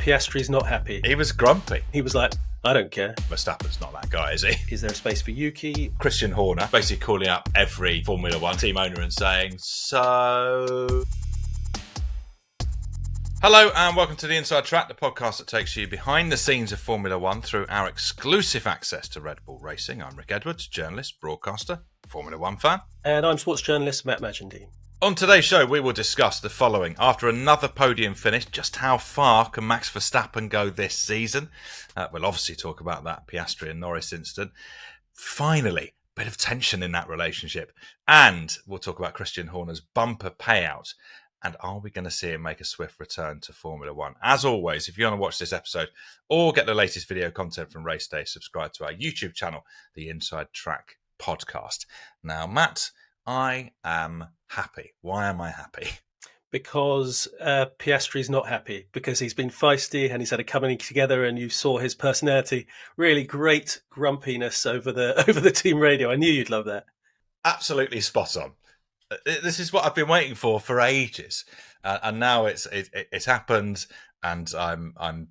Piastri's not happy. He was grumpy. He was like, I don't care. Verstappen's not that guy, is he? Is there a space for Yuki? Christian Horner basically calling up every Formula One team owner and saying, so... Hello and welcome to The Inside Track, the podcast that takes you behind the scenes of Formula One through our exclusive access to Red Bull Racing. I'm Rick Edwards, journalist, broadcaster, Formula One fan. And I'm sports journalist Matt Majendie. On today's show, we will discuss the following. After another podium finish, just how far can Max Verstappen go this season? We'll obviously talk about that Piastri and Norris incident. Finally, a bit of tension in that relationship. And we'll talk about Christian Horner's bumper payout. And are we going to see him make a swift return to Formula One? As always, if you want to watch this episode or get the latest video content from Race Day, subscribe to our YouTube channel, the Inside Track Podcast. Now, Matt, I am happy. Why am I happy? Because Piastri's not happy, because he's been feisty and he's had a coming together, and you saw his personality. Really great grumpiness over the team radio. I knew you'd love that. Absolutely spot on. This is what I've been waiting for ages, and now it's happened, and I'm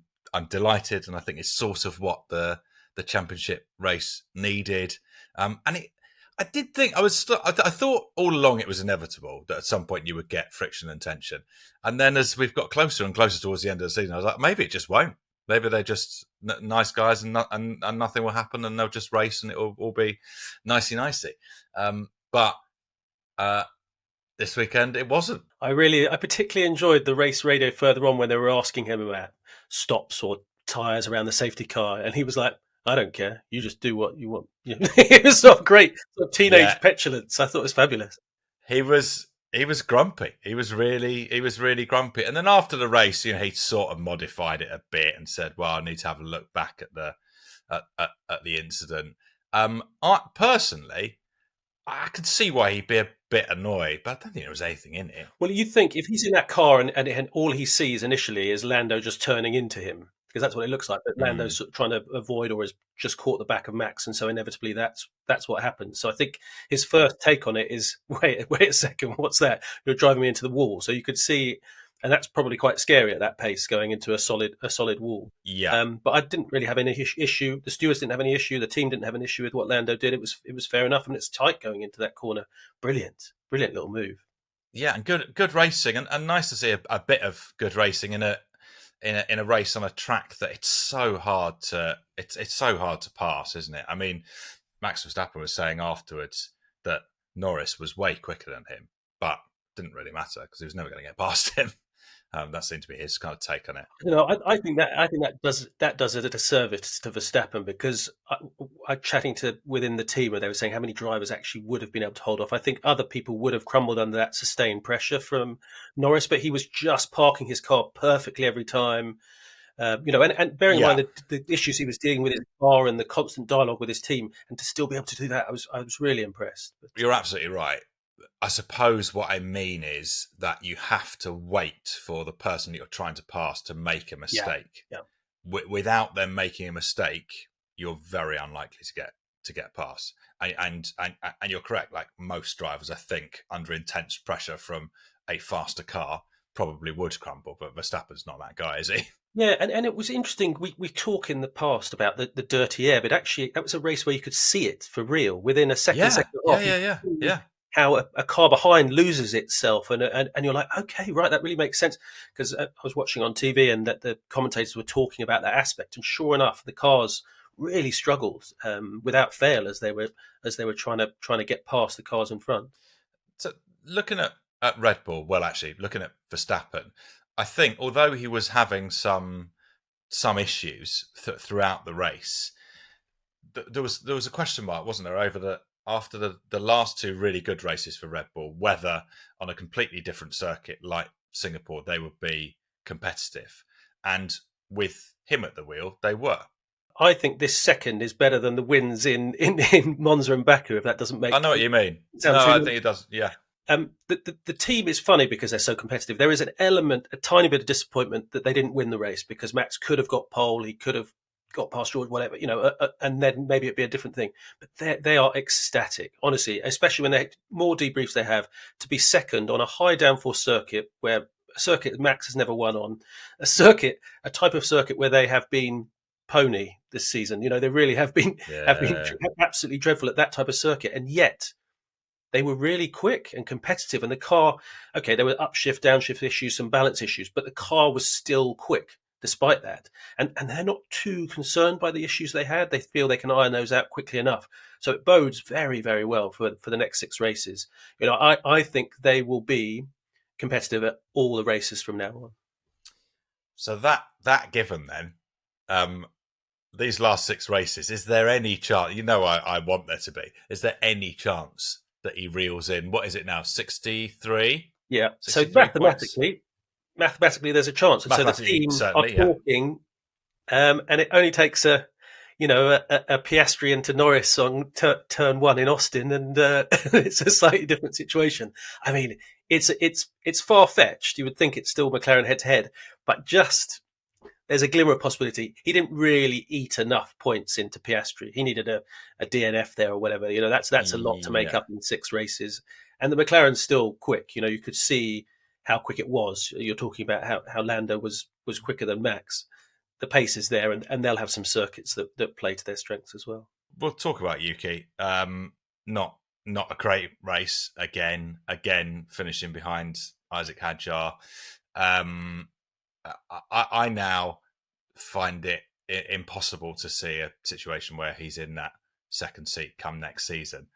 delighted, and I think it's sort of what the championship race needed. I did think I thought all along it was inevitable that at some point you would get friction and tension, and then as we've got closer and closer towards the end of the season, I was like, maybe it just won't. Maybe they're just nice guys, and nothing will happen, and they'll just race, and it'll all be nicey. But this weekend it wasn't. I particularly enjoyed the race radio further on when they were asking him about stops or tyres around the safety car, and he was like, I don't care. You just do what you want. It was sort of great, sort of teenage petulance. I thought it was fabulous. He was grumpy. He was really grumpy. And then after the race, he sort of modified it a bit and said, "Well, I need to have a look back at the incident." Personally, I could see why he'd be a bit annoyed, but I don't think there was anything in it. Well, you think if he's in that car and all he sees initially is Lando just turning into him, because that's what it looks like. But Lando's sort of trying to avoid or has just caught the back of Max, and so inevitably that's what happens. So I think his first take on it is, wait a second, what's that? You're driving me into the wall. So you could see, and that's probably quite scary at that pace, going into a solid wall. Yeah. But I didn't really have any issue. The stewards didn't have any issue. The team didn't have an issue with what Lando did. It was fair enough, and it's tight going into that corner. Brilliant little move. Yeah, and good racing, and nice to see a bit of good racing in a race on a track that it's so hard to pass, isn't it? I mean, Max Verstappen was saying afterwards that Norris was way quicker than him, but didn't really matter because he was never going to get past him. That seemed to be his kind of take on it. I think that does it a disservice to Verstappen, because I chatting to within the team where they were saying how many drivers actually would have been able to hold off. I think other people would have crumbled under that sustained pressure from Norris, but he was just parking his car perfectly every time. And bearing in mind the issues he was dealing with his car and the constant dialogue with his team, and to still be able to do that, I was really impressed. You're absolutely right. I suppose what I mean is that you have to wait for the person that you're trying to pass to make a mistake. Yeah. Without them making a mistake, you're very unlikely to get past. And you're correct. Like most drivers, I think, under intense pressure from a faster car, probably would crumble. But Verstappen's not that guy, is he? Yeah, and it was interesting. We talk in the past about the dirty air, but actually that was a race where you could see it for real within a second. Yeah. How a car behind loses itself, and you're like, okay, right, that really makes sense. Because I was watching on TV, and that the commentators were talking about that aspect, and sure enough, the cars really struggled without fail as they were trying to get past the cars in front. So looking at Red Bull, well, actually looking at Verstappen, I think although he was having some issues throughout the race, there was a question mark, wasn't there, after the last two really good races for Red Bull, whether on a completely different circuit like Singapore they would be competitive. And with him at the wheel, they were. I think this second is better than the wins in Monza and Baku, if that doesn't make sense. I know what you mean. I think it does, yeah. The team is funny because they're so competitive. There is an element, a tiny bit of disappointment that they didn't win the race, because Max could have got pole, he could have got past George, whatever, and then maybe it'd be a different thing. But they are ecstatic, honestly, especially when more debriefs they have, to be second on a high downforce circuit where circuit Max has never won on, a type of circuit where they have been pony this season. They really have been Yeah. absolutely dreadful at that type of circuit, and yet they were really quick and competitive. And the car, okay, there were upshift, downshift issues, some balance issues, but the car was still quick despite that. And they're not too concerned by the issues they had. They feel they can iron those out quickly enough. So it bodes very, very well for the next 6 races. I think they will be competitive at all the races from now on. So that given then, these last 6 races, is there any chance? I want there to be. Is there any chance that he reels in? What is it now? 63. Yeah. 63 so mathematically, there's a chance. And so the team are talking, and it only takes a Piastri into Norris on turn 1 in Austin, and it's a slightly different situation. I mean, it's far fetched. You would think it's still McLaren head to head, but just there's a glimmer of possibility. He didn't really eat enough points into Piastri. He needed a DNF there or whatever. That's a lot to make up in 6 races. And the McLaren's still quick. You could see how quick it was. You're talking about how Lando was quicker than Max. The pace is there, and they'll have some circuits that play to their strengths as well. We'll talk about Yuki. Not a great race again finishing behind Isaac Hadjar. I now find it impossible to see a situation where he's in that second seat come next season.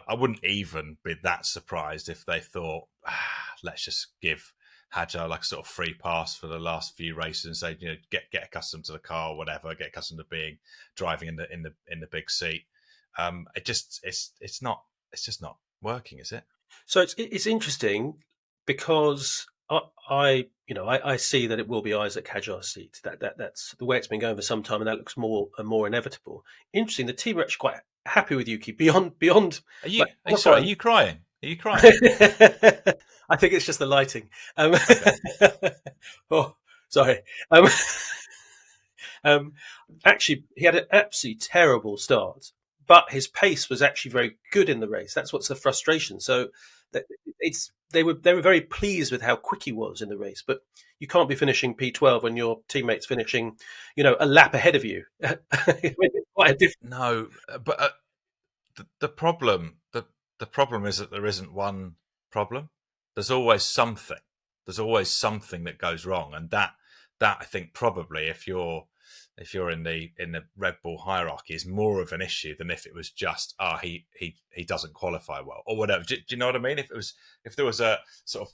I wouldn't even be that surprised if they thought, let's just give Hadjar like a sort of free pass for the last few races and say, get accustomed to the car or whatever, get accustomed to driving in the big seat. It's just not working, is it? So it's interesting because I see that it will be Isaac Hadjar's seat. That's the way it's been going for some time, and that looks more and more inevitable. Interesting. The team are actually quite happy with Yuki beyond. Are you? Sorry, are you crying? Are you crying? I think it's just the lighting. Okay. Oh, sorry. Actually, he had an absolutely terrible start, but his pace was actually very good in the race. That's what's the frustration. So they were very pleased with how quick he was in the race, but you can't be finishing P12 when your teammate's finishing, a lap ahead of you. Quite a different. No, but the problem is that there isn't one problem. There's always something. There's always something that goes wrong, and that I think probably if you're in the Red Bull hierarchy is more of an issue than if it was just he doesn't qualify well or whatever. Do you know what I mean? If there was a sort of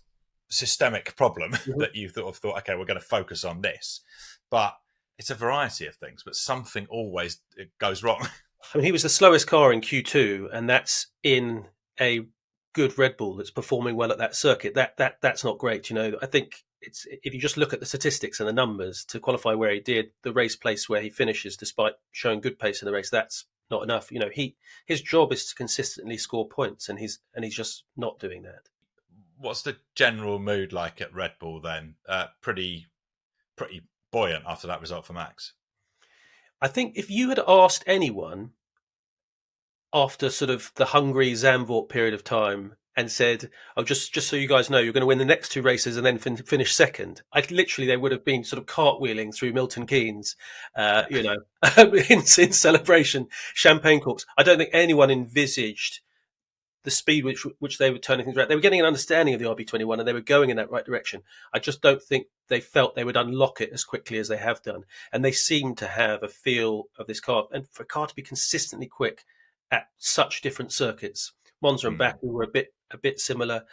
systemic problem that you thought, okay, we're going to focus on this, but it's a variety of things, but something always goes wrong. I mean, he was the slowest car in Q2, and that's in a good Red Bull that's performing well at that circuit. That's not great. I think if you just look at the statistics and the numbers to qualify where he did, the race place where he finishes, despite showing good pace in the race, that's not enough. His job is to consistently score points, and he's just not doing that. What's the general mood like at Red Bull then? Pretty buoyant after that result for Max. I think if you had asked anyone after sort of the Hungary Zandvoort period of time and said, "Oh, just so you guys know, you're going to win the next 2 races and then finish second," they would have been sort of cartwheeling through Milton Keynes, in celebration, champagne corks. I don't think anyone envisaged the speed which they were turning things around. They were getting an understanding of the RB21 and they were going in that right direction. I just don't think they felt they would unlock it as quickly as they have done. And they seem to have a feel of this car. And for a car to be consistently quick at such different circuits, Monza and Baku were a bit similar,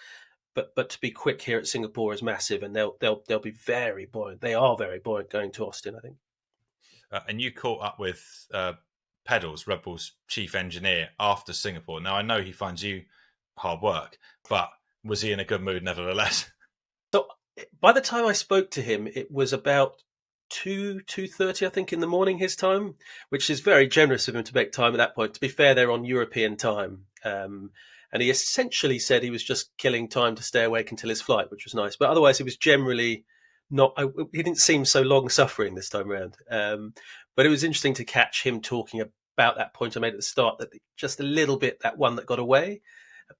but to be quick here at Singapore is massive, and they'll be very buoyant. They are very buoyant going to Austin, I think. And you caught up with Pedals, Red Bull's chief engineer, after Singapore. Now, I know he finds you hard work, but was he in a good mood nevertheless? So by the time I spoke to him, it was about 2:30, I think, in the morning his time, which is very generous of him to make time at that point. To be fair, they're on European time. And he essentially said he was just killing time to stay awake until his flight, which was nice. But otherwise, he was generally not. He didn't seem so long suffering this time around. But it was interesting to catch him talking about that point I made at the start, that just a little bit, that one that got away.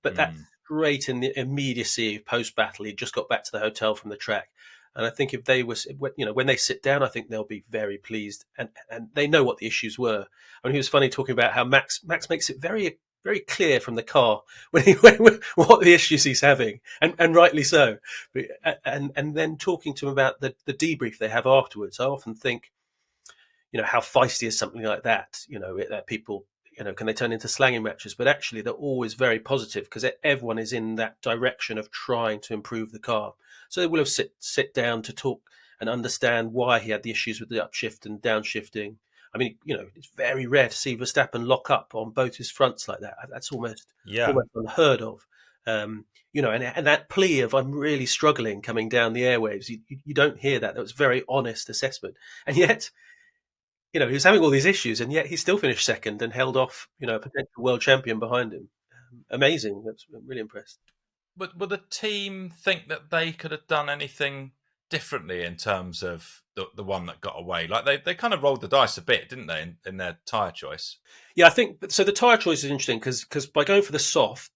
But straight in the immediacy post battle. He just got back to the hotel from the track. And I think if they were, when they sit down, I think they'll be very pleased, and they know what the issues were. I mean, he was funny talking about how Max makes it very clear from the car what the issues he's having, and rightly so. And then talking to him about the debrief they have afterwards, I often think, how feisty is something like that? That people, can they turn into slanging matches? But actually, they're always very positive because everyone is in that direction of trying to improve the car. So they will have sit down to talk and understand why he had the issues with the upshift and downshifting. I mean, it's very rare to see Verstappen lock up on both his fronts like that. That's almost unheard of. And that plea of "I'm really struggling" coming down the airwaves, you don't hear that. That was a very honest assessment, and yet, he was having all these issues, and yet he still finished second and held off, a potential world champion behind him. Amazing. I'm really impressed. But will the team think that they could have done anything differently in terms of the one that got away? Like they kind of rolled the dice a bit, didn't they, in their tyre choice? Yeah, I think so. The tyre choice is interesting because by going for the soft,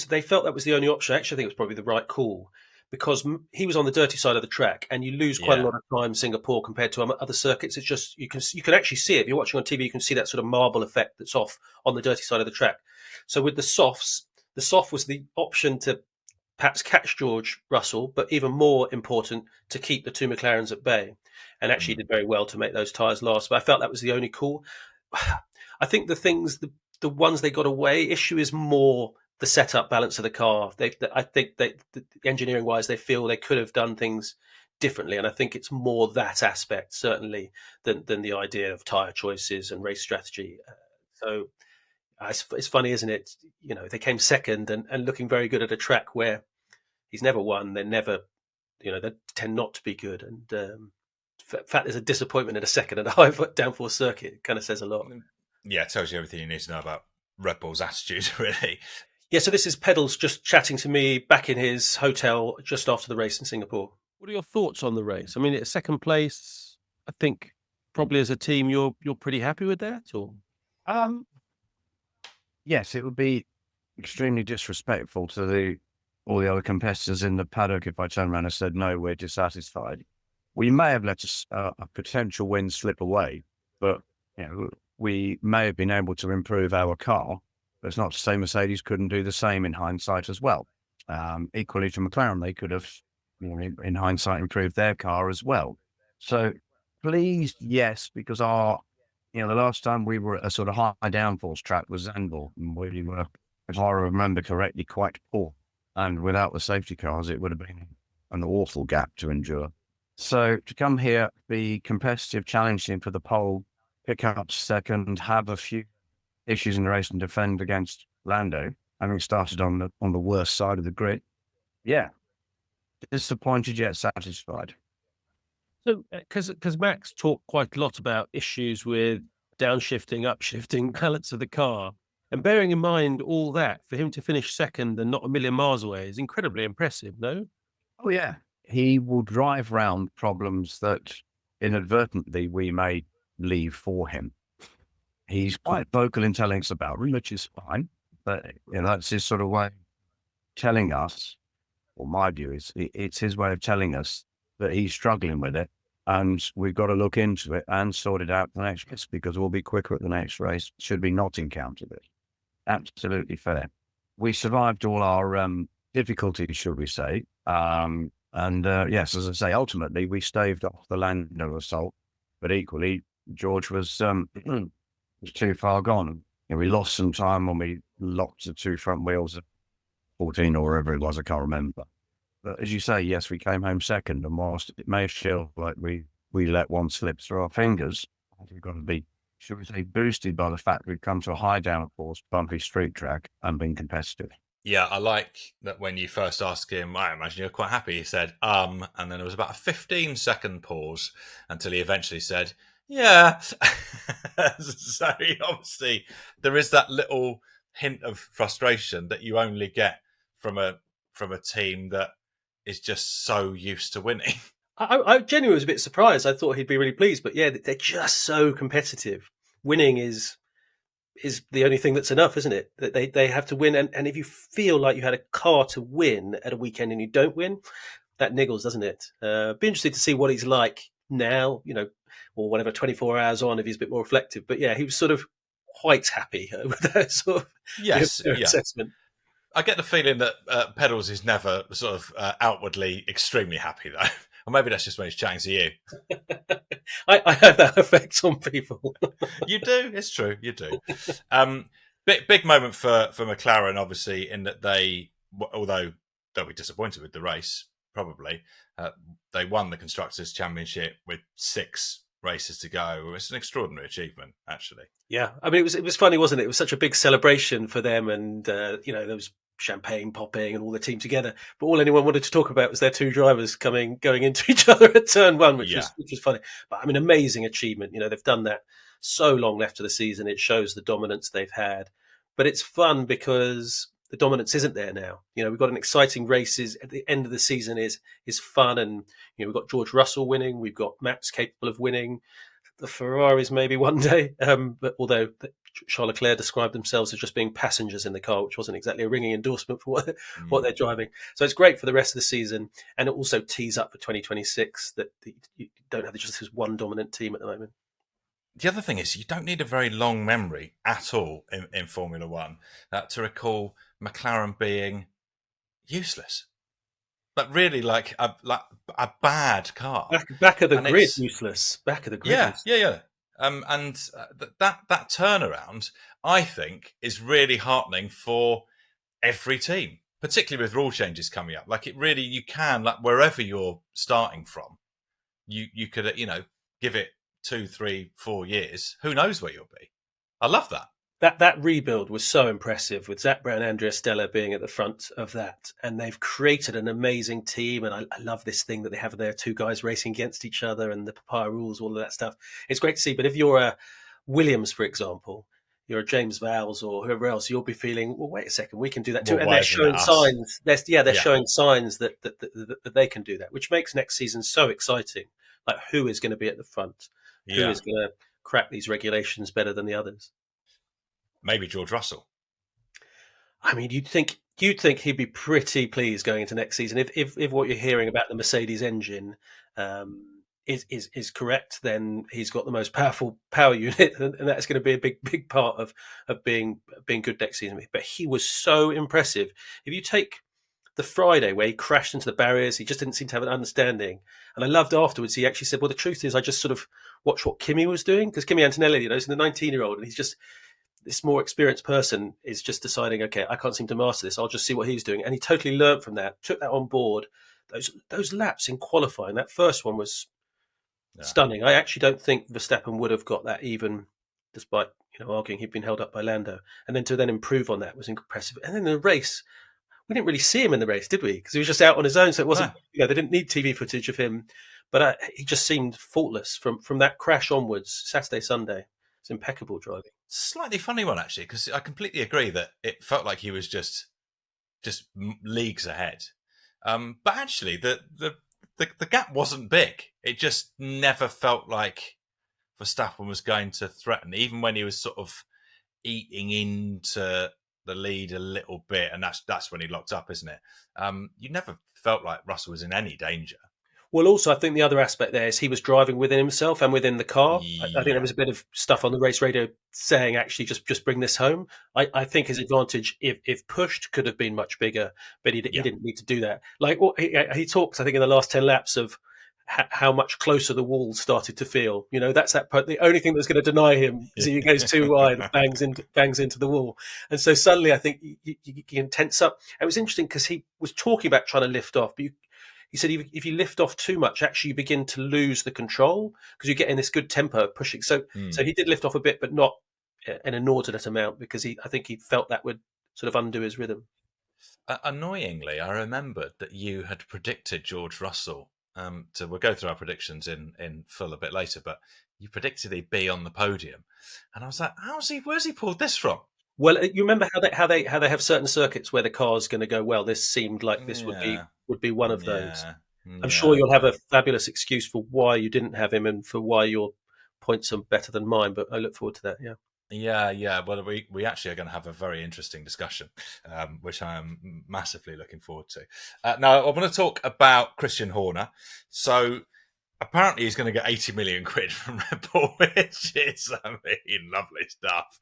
they felt that was the only option. Actually, I think it was probably the right call because he was on the dirty side of the track, and you lose quite a lot of time in Singapore compared to other circuits. It's just you can actually see it. If you're watching on TV, you can see that sort of marble effect that's off on the dirty side of the track. So with the softs, the soft was the option to perhaps catch George Russell, but even more important, to keep the two McLarens at bay. And actually did very well to make those tyres last. But I felt that was the only call. I think the ones they got away, issue is more the setup balance of the car. I think engineering-wise, they feel they could have done things differently. And I think it's more that aspect, certainly, than the idea of tyre choices and race strategy. So it's funny, isn't it? They came second and looking very good at a track where he's never won. They're never, they tend not to be good. And in fact, there's a disappointment in a second at a high downforce circuit. It kind of says a lot. Yeah, it tells you everything you need to know about Red Bull's attitude, really. Yeah, so this is Pedals just chatting to me back in his hotel just after the race in Singapore. What are your thoughts on the race? I mean, it's second place. I think probably as a team, you're pretty happy with that, or? Yes, it would be extremely disrespectful to all the other competitors in the paddock if I turned around and said, no, we're dissatisfied. We may have let a potential win slip away, but we may have been able to improve our car. But it's not to say Mercedes couldn't do the same in hindsight as well. Equally to McLaren, they could have, in hindsight, improved their car as well. So pleased, yes, because the last time we were at a sort of high downforce track was Zandvoort, and we were, if I remember correctly, quite poor. And without the safety cars, it would have been an awful gap to endure. So to come here, be competitive, challenging for the pole, pick up second, have a few issues in the race and defend against Lando, having started on the worst side of the grid. Yeah. Disappointed yet satisfied. So, because Max talked quite a lot about issues with downshifting, upshifting, balance of the car, and bearing in mind all that, for him to finish second and not a million miles away is incredibly impressive, no? Oh, yeah. He will drive round problems that inadvertently we may leave for him. He's quite vocal in telling us about it, which is fine. But that's his sort of way of telling us, or my view is, it's his way of telling us that he's struggling with it. And we've got to look into it and sort it out the next race, because we'll be quicker at the next race should we not encounter it. Absolutely fair. We survived all our difficulties, should we say. Yes, as I say, ultimately we staved off the Lando assault, but equally George was too far gone. We lost some time when we locked the two front wheels at 14 or wherever it was, I can't remember. But as you say, yes, we came home second, and whilst it may feel like we let one slip through our fingers, we've got to be, should we say, boosted by the fact we've come to a high downforce, bumpy street track and been competitive. Yeah, I like that when you first asked him, I imagine you're quite happy, he said, and then there was about a 15-second pause until he eventually said, yeah. So obviously there is that little hint of frustration that you only get from a team that is just so used to winning. I genuinely was a bit surprised. I thought he'd be really pleased, but yeah, they're just so competitive. Winning is is the only thing that's enough, isn't it? That they have to win, and if you feel like you had a car to win at a weekend and you don't win, that niggles, doesn't it? Be interested to see what he's like now, or whatever, 24 hours on, if he's a bit more reflective. But yeah, he was sort of quite happy with that sort of assessment. I get the feeling that Pedals is never sort of outwardly extremely happy, though. Or maybe that's just when he's chatting to you. I have that effect on people. You do. It's true. You do. Big moment for McLaren, obviously, in that they, although they'll be disappointed with the race, probably, they won the Constructors' Championship with 6 races to go. It's an extraordinary achievement, actually. Yeah, I mean, it was funny, wasn't it? It was such a big celebration for them, and there was champagne popping and all the team together. But all anyone wanted to talk about was their 2 drivers going into each other at turn 1, which was funny. But I mean, amazing achievement. They've done that so long left of the season. It shows the dominance they've had. But it's fun because the dominance isn't there now. We've got an exciting races at the end of the season is fun, and we've got George Russell winning. We've got Max capable of winning. The Ferraris maybe one day, but although Charles Leclerc described themselves as just being passengers in the car, which wasn't exactly a ringing endorsement for what they're driving. So it's great for the rest of the season, and it also tees up for 2026 that you don't have just this one dominant team at the moment. The other thing is you don't need a very long memory at all in Formula One to recall McLaren being useless. But really, like a bad car. Back of the grid, useless. Back of the grid. Yeah. And that turnaround, I think, is really heartening for every team, particularly with rule changes coming up. Like, it really, you can, like, wherever you're starting from, you could, give it 2, 3, 4 years. Who knows where you'll be? I love that. That rebuild was so impressive, with Zach Brown and Andrea Stella being at the front of that. And they've created an amazing team. And I love this thing that they have there, 2 guys racing against each other and the papaya rules, all of that stuff. It's great to see. But if you're a Williams, for example, you're a James Vowles or whoever else, you'll be feeling, well, wait a second, we can do that too. And they're showing signs. They're showing signs that they can do that, which makes next season so exciting. Like, who is going to be at the front? Who is going to crack these regulations better than the others? Maybe George Russell. I mean, you'd think he'd be pretty pleased going into next season if what you're hearing about the Mercedes engine is correct. Then he's got the most powerful power unit, and that's going to be a big part of being good next season. But he was so impressive. If you take the Friday where he crashed into the barriers, he just didn't seem to have an understanding. And I loved afterwards, he actually said, well, the truth is I just sort of watched what Kimi was doing, because Kimi Antonelli, he's the 19-year-old, and he's just, this more experienced person is just deciding, okay, I can't seem to master this. I'll just see what he's doing. And he totally learned from that, took that on board. Those laps in qualifying, that first one was stunning. I actually don't think Verstappen would have got that even, despite arguing he'd been held up by Lando. And then to improve on that was impressive. And then the race, we didn't really see him in the race, did we? Because he was just out on his own. So it wasn't, they didn't need TV footage of him. But he just seemed faultless from that crash onwards, Saturday, Sunday. It's impeccable driving. Slightly funny one, actually, because I completely agree that it felt like he was just leagues ahead. But actually, the gap wasn't big. It just never felt like Verstappen was going to threaten, even when he was sort of eating into the lead a little bit, and that's when he locked up, isn't it? You never felt like Russell was in any danger. Well, also, I think the other aspect there is he was driving within himself and within the car. I think there was a bit of stuff on the race radio saying, actually, just bring this home. I think his advantage, if pushed, could have been much bigger, but he didn't need to do that. Like, he talks, I think, in the last 10 laps of how much closer the wall started to feel. That's the only thing that's going to deny him is he goes too wide and bangs into the wall. And so suddenly I think you can tense up. It was interesting because he was talking about trying to lift off, but he said if you lift off too much, actually you begin to lose the control because you get in this good tempo pushing. So he did lift off a bit, but not an inordinate amount, because I think he felt that would sort of undo his rhythm. Annoyingly, I remembered that you had predicted George Russell. We'll go through our predictions in full a bit later, but you predicted he'd be on the podium, and I was like, where's he pulled this from? Well, you remember how they have certain circuits where the car's going to go well. This seemed like this would be one of those. I'm sure you'll have a fabulous excuse for why you didn't have him and for why your points are better than mine, but I look forward to that. Yeah. Yeah. Well, we actually are going to have a very interesting discussion, which I am massively looking forward to. Now, I want to talk about Christian Horner. So apparently he's going to get 80 million quid from Red Bull, which is, lovely stuff.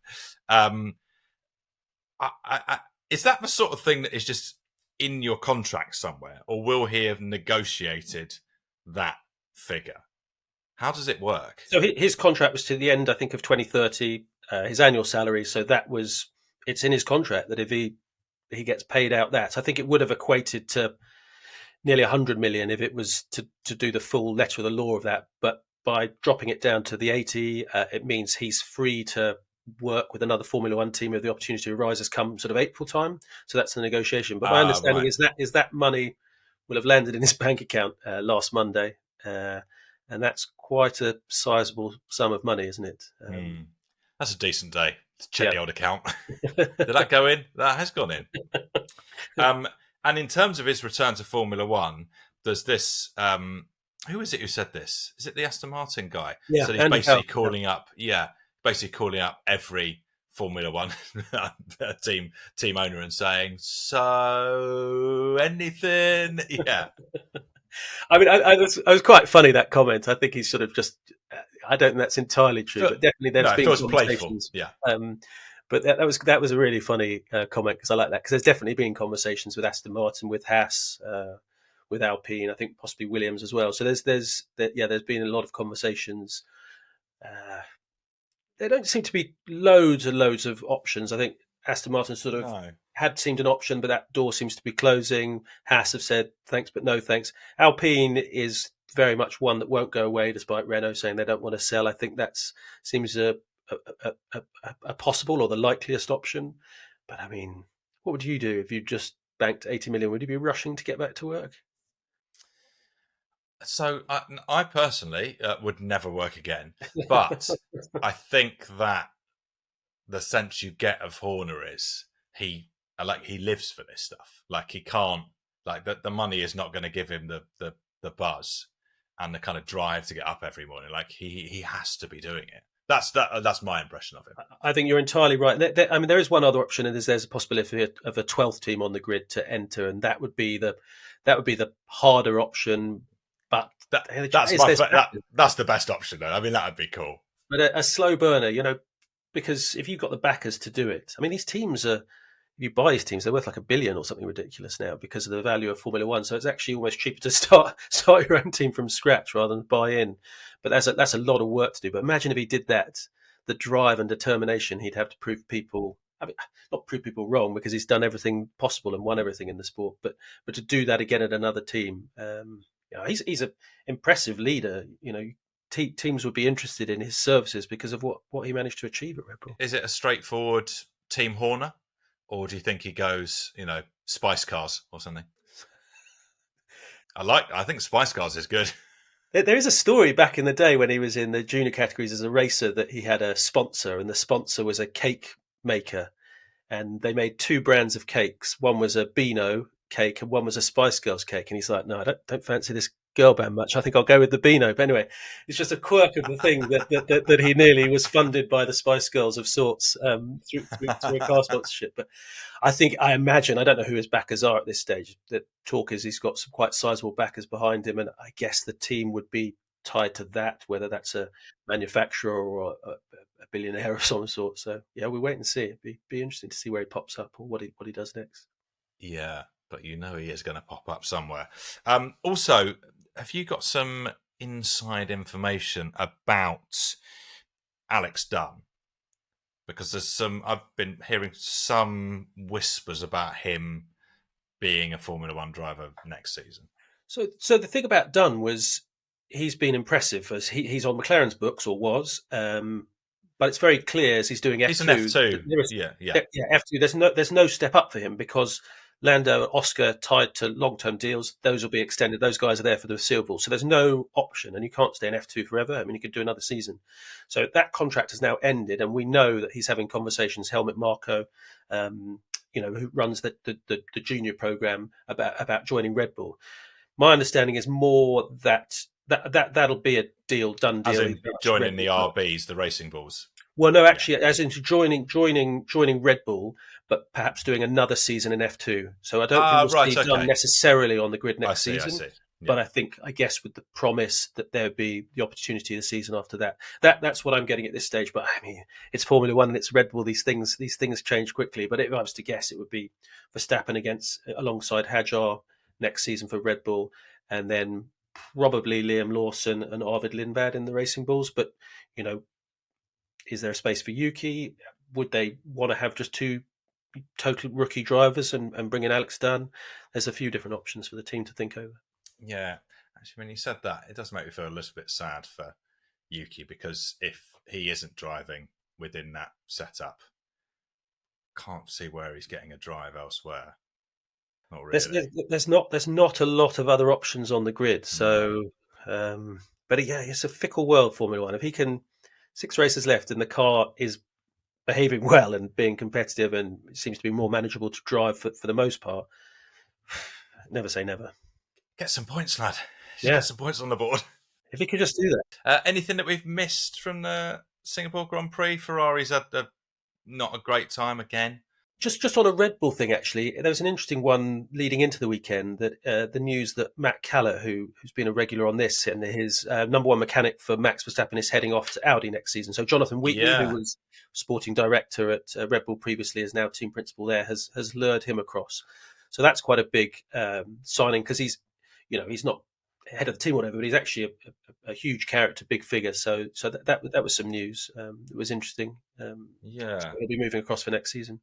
Is that the sort of thing that is just in your contract somewhere, or will he have negotiated that figure? How does it work? So his contract was to the end, I think, of 2030. His annual salary. So it's in his contract that if he gets paid out that, I think it would have equated to nearly 100 million if it was to do the full letter of the law of that. But by dropping it down to the 80, it means he's free to work with another Formula One team if the opportunity arises come sort of April time. So that's the negotiation. But my understanding is that money will have landed in his bank account last Monday. And that's quite a sizable sum of money, isn't it? That's a decent day to check the old account. Did that go in? That has gone in. And in terms of his return to Formula One, there's this. Who is it who said this? Is it the Aston Martin guy? Yeah, so he's basically calling up. Yeah, basically calling up every Formula One team owner and saying, "So anything?" Yeah. I mean, I was quite funny, that comment. I think he's sort of just. I don't think that's entirely true, but definitely there's been conversations. Yeah. But that was a really funny comment, because I like that, because there's definitely been conversations with Aston Martin, with Haas, with Alpine, I think possibly Williams as well. So there's been a lot of conversations. There don't seem to be loads and loads of options. I think Aston Martin sort of had seemed an option, but that door seems to be closing. Haas have said thanks, but no thanks. Alpine is very much one that won't go away, despite Renault saying they don't want to sell. I think that seems a possible or the likeliest option. But I mean, what would you do if you just banked 80 million? Would you be rushing to get back to work? So I personally would never work again, but I think that the sense you get of Horner is he lives for this stuff. Like, he can't, like, the money is not going to give him the buzz and the kind of drive to get up every morning. Like, he has to be doing it. That's my impression of him. I think you're entirely right. I mean, there is one other option, and there's a possibility of a 12th team on the grid to enter, and that would be the harder option. But that's the best option, though. I mean, that would be cool. But a slow burner, because if you've got the backers to do it, I mean, these teams if you buy these teams, they're worth like $1 billion or something ridiculous now because of the value of Formula One. So it's actually almost cheaper to start your own team from scratch rather than buy in. But that's a lot of work to do. But imagine if he did that, the drive and determination he'd have to prove people. I mean, not prove people wrong, because he's done everything possible and won everything in the sport. But to do that again at another team, he's an impressive leader. Teams would be interested in his services because of what he managed to achieve at Red Bull. Is it a straightforward Team Horner, or do you think he goes, Spice Cars or something? I think Spice Cars is good. There is a story back in the day when he was in the junior categories as a racer that he had a sponsor, and the sponsor was a cake maker, and they made two brands of cakes. One was a Beano cake and one was a Spice Girls cake. And he's like, no, I don't fancy this girl band much. I think I'll go with the Beano. But anyway, it's just a quirk of the thing that he nearly was funded by the Spice Girls of sorts through a car sponsorship. But I imagine, I don't know who his backers are at this stage. The talk is he's got some quite sizable backers behind him, and I guess the team would be tied to that, whether that's a manufacturer or a billionaire of some sort. So yeah, we wait and see. It'd be interesting to see where he pops up or what he does next. Yeah, but he is going to pop up somewhere. Also, have you got some inside information about Alex Dunn? Because I've been hearing some whispers about him being a Formula One driver next season. So the thing about Dunn was he's been impressive, as he's on McLaren's books, or was. But it's very clear as he's doing F2. He's an F2. Yeah, F2. There's no step up for him, because Lando and Oscar tied to long-term deals. Those will be extended. Those guys are there for the foreseeable. So there's no option, and you can't stay in F2 forever. I mean, you could do another season. So that contract has now ended, and we know that he's having conversations. Helmut Marko, who runs the junior program, about joining Red Bull. My understanding is more that'll be a done deal. As in joining the RBs, the Racing Bulls. Well, no, actually, as into joining Red Bull, but perhaps doing another season in F2. So I don't think we'll Right, see it done okay. necessarily on the grid I next see. season. Yeah. But I guess with the promise that there would be the opportunity the season after that. That's what I'm getting at this stage. But I mean, it's Formula One and it's Red Bull. These things change quickly. But if I was to guess, it would be Verstappen alongside Hadjar next season for Red Bull, and then probably Liam Lawson and Arvid Lindblad in the Racing Bulls. But you know, is there a space for Yuki? Would they want to have just two total rookie drivers and bring in Alex Dunn? There's a few different options for the team to think over. Yeah. Actually, when you said that, it does make me feel a little bit sad for Yuki, because if he isn't driving within that setup, can't see where he's getting a drive elsewhere. Not really. There's not a lot of other options on the grid. So, but yeah, it's a fickle world, Formula One. If he can, 6 races left and the car is behaving well and being competitive and it seems to be more manageable to drive for the most part, never say never. Get some points, lad. Yeah. Get some points on the board. If he could just do that. Anything that we've missed from the Singapore Grand Prix? Ferrari's had not a great time again. Just on a Red Bull thing, actually, there was an interesting one leading into the weekend that the news that Matt Callett, who's been a regular on this, and his number one mechanic for Max Verstappen is heading off to Audi next season. So Jonathan Wheatley, who was sporting director at Red Bull previously, is now team principal there, has lured him across. So that's quite a big signing, because he's not head of the team or whatever, but he's actually a huge character, big figure. So that was some news. It was interesting. So he'll be moving across for next season.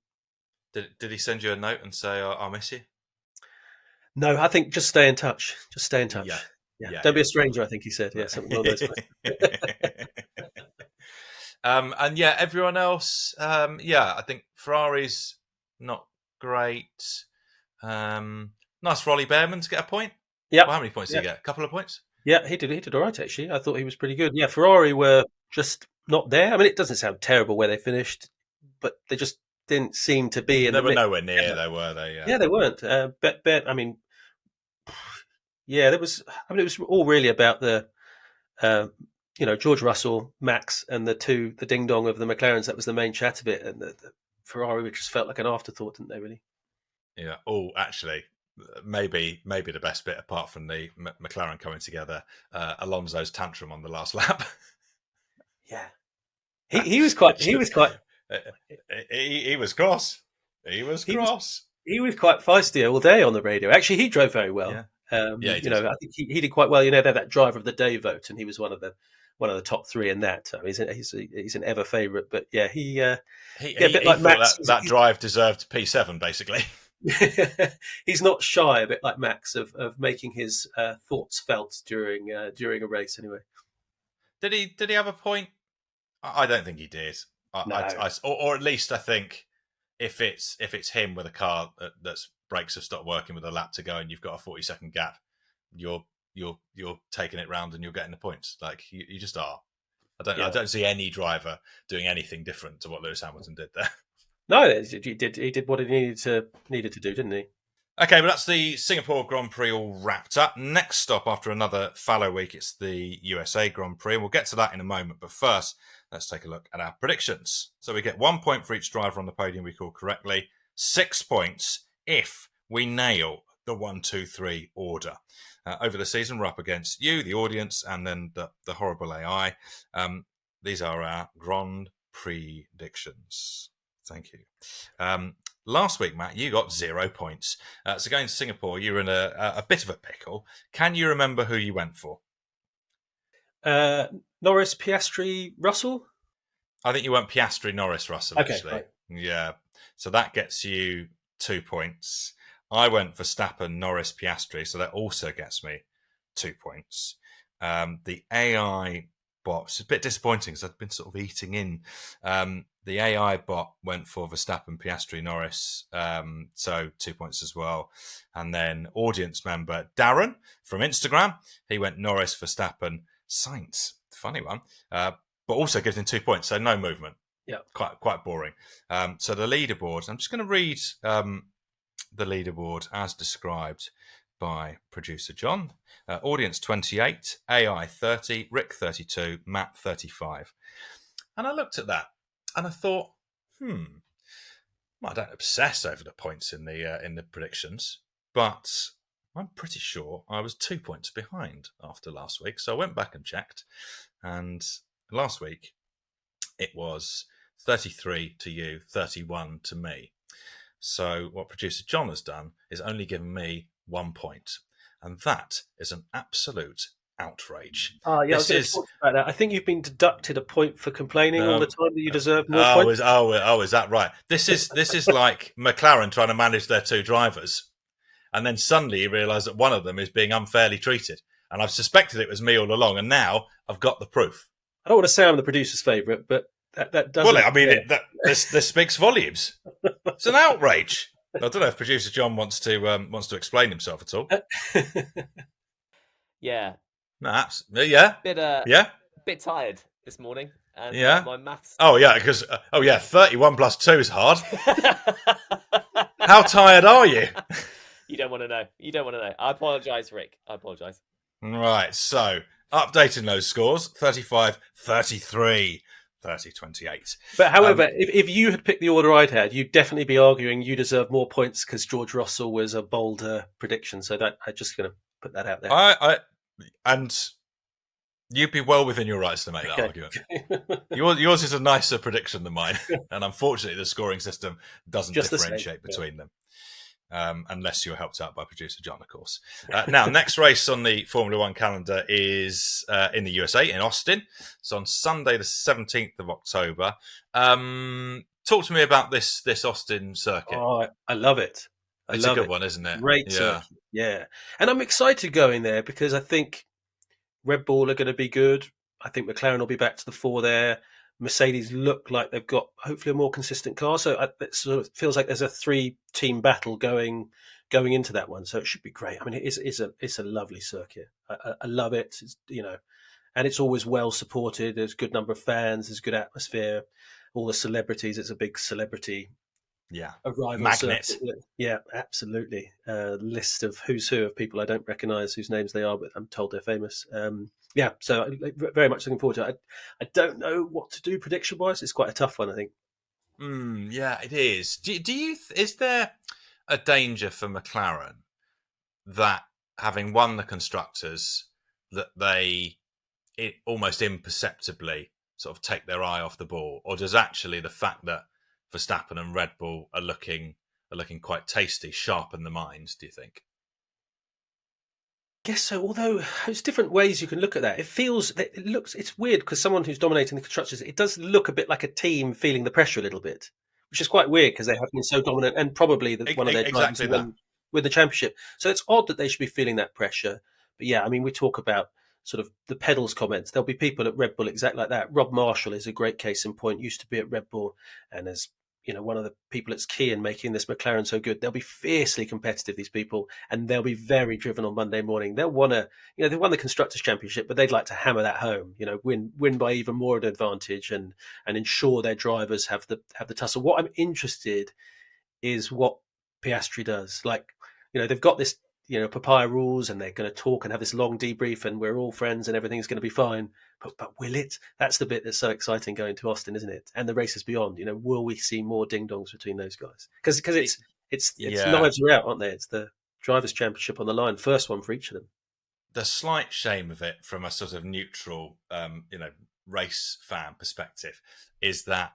Did he send you a note and say, I'll miss you? No, I think just stay in touch. Just stay in touch. Yeah. Don't be a stranger, I think he said. Yeah, something along those lines. And yeah, everyone else, I think Ferrari's not great. Nice for Ollie Bearman to get a point. Yeah. Well, how many points did he get? A couple of points? Yeah, he did all right, actually. I thought he was pretty good. Yeah, Ferrari were just not there. I mean, it doesn't sound terrible where they finished, but they just didn't seem to be in they the were nowhere near, though, were they? Yeah, they weren't. I mean, it was all really about the George Russell, Max, and the ding dong of the McLarens. That was the main chat of it, and the Ferrari just felt like an afterthought, didn't they? Really? Yeah. Oh, actually, maybe the best bit, apart from the McLaren coming together, Alonso's tantrum on the last lap. Yeah, he was quite. He was cross. He was cross. He was quite feisty all day on the radio. Actually, he drove very well. Yeah. I think he did quite well. They're that driver of the day vote, and he was one of the top 3 in that. So he's an ever favourite. But yeah, he a bit like Max. That drive deserved P7, basically. He's not shy, a bit like Max, of making his thoughts felt during a race. Anyway, did he have a point? I don't think he did. No. Or at least I think if it's him with a car that's brakes have stopped working with a lap to go and you've got a 40-second gap, you're taking it round and you're getting the points. Like you just are. I don't see any driver doing anything different to what Lewis Hamilton did there. No, he did what he needed to do, didn't he? Okay, but that's the Singapore Grand Prix all wrapped up. Next stop after another fallow week, it's the USA Grand Prix. We'll get to that in a moment, but first, let's take a look at our predictions. So we get 1 point for each driver on the podium we call correctly, 6 points if we nail the 1, 2, 3 order. Over the season, we're up against you, the audience, and then the horrible AI. These are our Grand predictions. Thank you. Last week, Matt, you got 0 points. So going to Singapore, you're in a bit of a pickle. Can you remember who you went for? Norris, Piastri, Russell? I think you went Piastri, Norris, Russell, actually. Right. Yeah. So that gets you 2 points. I went for Verstappen, Norris, Piastri, so that also gets me 2 points. The AI bot, it's a bit disappointing because I've been sort of eating in. The AI bot went for Verstappen, Piastri, Norris, so 2 points as well. And then audience member Darren from Instagram, he went Norris, Verstappen, Sainz. Funny one, but also gives him 2 points, so no movement. Yeah, quite boring. So the leaderboard, I'm just going to read the leaderboard as described by producer John. Audience 28, AI 30, Rick 32, Matt 35. And I looked at that And I thought, well, I don't obsess over the points in the predictions, but I'm pretty sure I was 2 points behind after last week. So I went back and checked, and last week it was 33 to you, 31 to me. So what producer John has done is only given me 1 point, and that is an absolute outrage. Oh, yeah, I was going to talk about that. I think you've been deducted a point for complaining all the time that you deserve more points. Is that right? This is like McLaren trying to manage their two drivers, and then suddenly you realise that one of them is being unfairly treated. And I've suspected it was me all along, and now I've got the proof. I don't want to say I'm the producer's favourite, but that doesn't... Well, I mean, this speaks volumes. It's an outrage. I don't know if producer John wants to explain himself at all. Yeah. No, absolutely. Yeah. Bit tired this morning. And my maths. Oh yeah, because 31 plus 2 is hard. How tired are you? You don't want to know. I apologise, Rick. I apologise. Right. So updating those scores: 35, 33, 30, 28. But however, if you had picked the order I'd had, you'd definitely be arguing you deserve more points because George Russell was a bolder prediction. So that I'm just going to put that out there. And you'd be well within your rights to make that argument. Yours is a nicer prediction than mine, and unfortunately, the scoring system doesn't differentiate between them, unless you're helped out by producer John, of course. Now, next race on the Formula One calendar is in the USA, in Austin. It's on Sunday, the 17th of October. Talk to me about this Austin circuit. Oh, I love it. It's a good one, isn't it? Great circuit. Yeah. And I'm excited going there because I think Red Bull are going to be good. I think McLaren will be back to the fore there. Mercedes look like they've got hopefully a more consistent car. So it sort of feels like there's a 3-team battle going into that one. So it should be great. I mean, it's a lovely circuit. I love it. It's, and it's always well supported. There's a good number of fans. There's good atmosphere. All the celebrities. It's a big celebrity. Yeah, arrival magnet. Circuit. Yeah, absolutely. List of who's who of people I don't recognise whose names they are, but I'm told they're famous. So very much looking forward to it. I don't know what to do prediction wise. It's quite a tough one, I think. Yeah, it is. Is there a danger for McLaren that having won the constructors, that they almost imperceptibly sort of take their eye off the ball, or does actually the fact that Verstappen and Red Bull are looking quite tasty sharpen the minds, do you think? I guess so, although there's different ways you can look at that. It's weird because someone who's dominating the constructors, it does look a bit like a team feeling the pressure a little bit, which is quite weird because they have been so dominant and probably one of their drivers with the championship. So it's odd that they should be feeling that pressure. But yeah, I mean, we talk about sort of the pedals comments. There'll be people at Red Bull exactly like that. Rob Marshall is a great case in point, used to be at Red Bull and as one of the people that's key in making this McLaren so good. They'll be fiercely competitive, these people, and they'll be very driven on Monday morning. They'll want to, they won the Constructors' Championship, but they'd like to hammer that home, win by even more of an advantage and ensure their drivers have the tussle. What I'm interested is what Piastri does. They've got this, papaya rules and they're going to talk and have this long debrief and we're all friends and everything's going to be fine. But will it? That's the bit that's so exciting going to Austin, isn't it? And the races beyond, will we see more ding-dongs between those guys? Because it's knives are out, aren't they? It's the Drivers' Championship on the line, first one for each of them. The slight shame of it from a sort of neutral, race fan perspective is that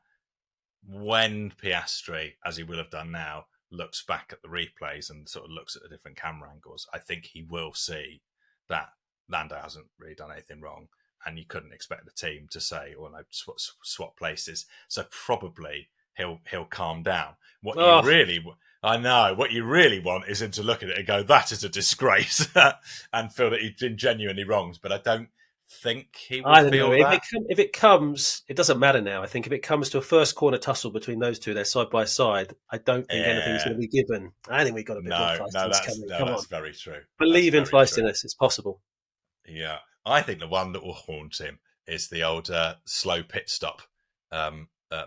when Piastri, as he will have done now, looks back at the replays and sort of looks at the different camera angles, I think he will see that Lando hasn't really done anything wrong. And you couldn't expect the team to say, "Oh no, swap places." So probably he'll calm down. What you really want is him to look at it and go, "That is a disgrace," and feel that he's been genuinely wronged. But I don't think he will feel that. If it comes, it doesn't matter now. I think if it comes to a first corner tussle between those two, they're side by side. I don't think anything's going to be given. I think we've got a bit more feistiness coming. That's very true. Believe in feistiness; it's possible. Yeah. I think the one that will haunt him is the old slow pit stop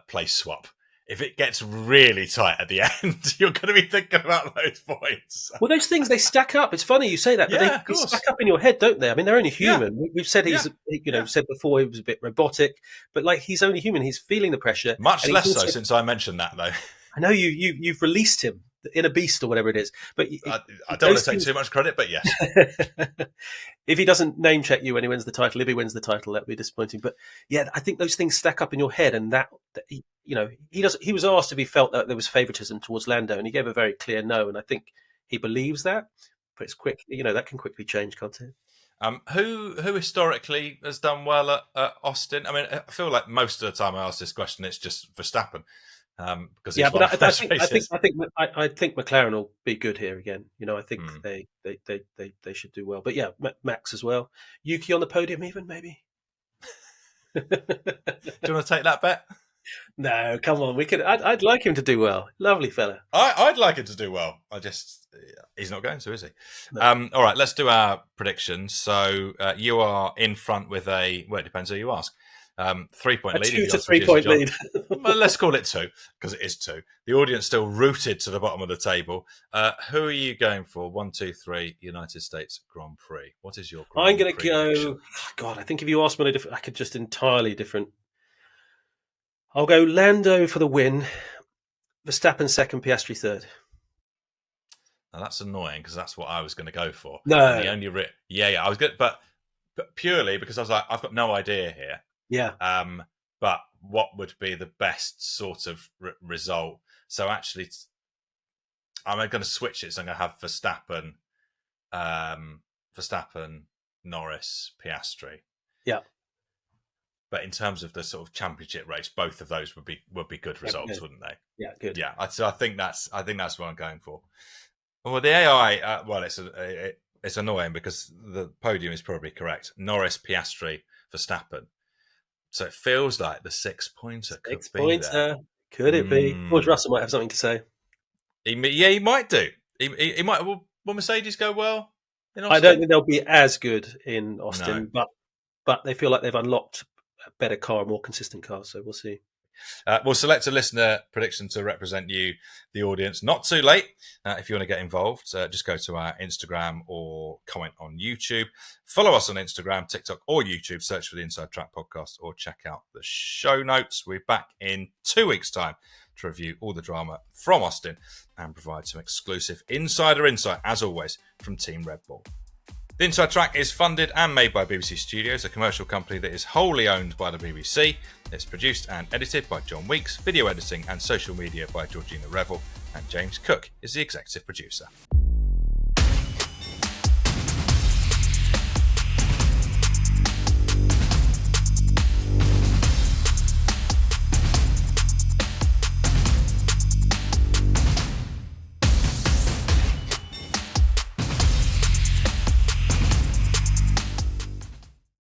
place swap. if it gets really tight at the end, you're going to be thinking about those points. Well, those things, they stack up. It's funny you say that, but Yeah, of they course. stack up in your head, don't they? I mean, they're only human. We've said Yeah. said before he was a bit robotic, but like he's only human. He's feeling the pressure. Much and less he's so also- since I mentioned that, though. I know you've released him, the inner beast or whatever it is. But I don't want to take too much credit, but yes. If he doesn't name check you when he wins the title, if he wins the title, that'd be disappointing. But yeah, I think those things stack up in your head, and that he was asked if he felt that there was favouritism towards Lando, and he gave a very clear no, and I think he believes that. But it's quick, that can quickly change, can't it? Who historically has done well at Austin? I mean, I feel like most of the time I ask this question, it's just Verstappen. Because yeah, but I think McLaren will be good here again. I think they should do well. But yeah, Max as well. Yuki on the podium, even maybe. Do you want to take that bet? No, come on. We could. I'd like him to do well. Lovely fella. I'd like him to do well. He's not going to, is he? No. All right, let's do our predictions. So you are in front with it depends who you ask. 3-point lead. 2 to 3 point lead. Well, let's call it 2 because it is 2. The audience still rooted to the bottom of the table. Who are you going for? 1, 2, 3. United States Grand Prix. What is your? I'm going to prediction? go. God, I think if you asked me, I could just entirely different. I'll go Lando for the win. Verstappen second, Piastri third. Now that's annoying because that's what I was going to go for. No. And the only I was good, but purely because I was like, I've got no idea here. Yeah. But what would be the best sort of result? So actually, I'm going to switch it. So I'm going to have Verstappen, Norris, Piastri. Yeah. But in terms of the sort of championship race, both of those would be good results, good. wouldn't they? Yeah, good. Yeah. So I think that's what I'm going for. Well, the AI, it's annoying because the podium is probably correct. Norris, Piastri, Verstappen. So it feels like the 6-pointer could be there. Could it be? George Russell might have something to say. He might do. He might. Will Mercedes go well in Austin? I don't think they'll be as good in Austin, but they feel like they've unlocked a better car, a more consistent car. So we'll see. We'll select a listener prediction to represent you, the audience. Not too late. If you want to get involved, just go to our Instagram or comment on YouTube. Follow us on Instagram, TikTok, or YouTube. Search for the Inside Track Podcast or check out the show notes. We're back in 2 weeks' time to review all the drama from Austin and provide some exclusive insider insight, as always, from Team Red Bull. The Inside Track is funded and made by BBC Studios, a commercial company that is wholly owned by the BBC. It's produced and edited by John Weeks, video editing and social media by Georgina Revel, and James Cook is the executive producer.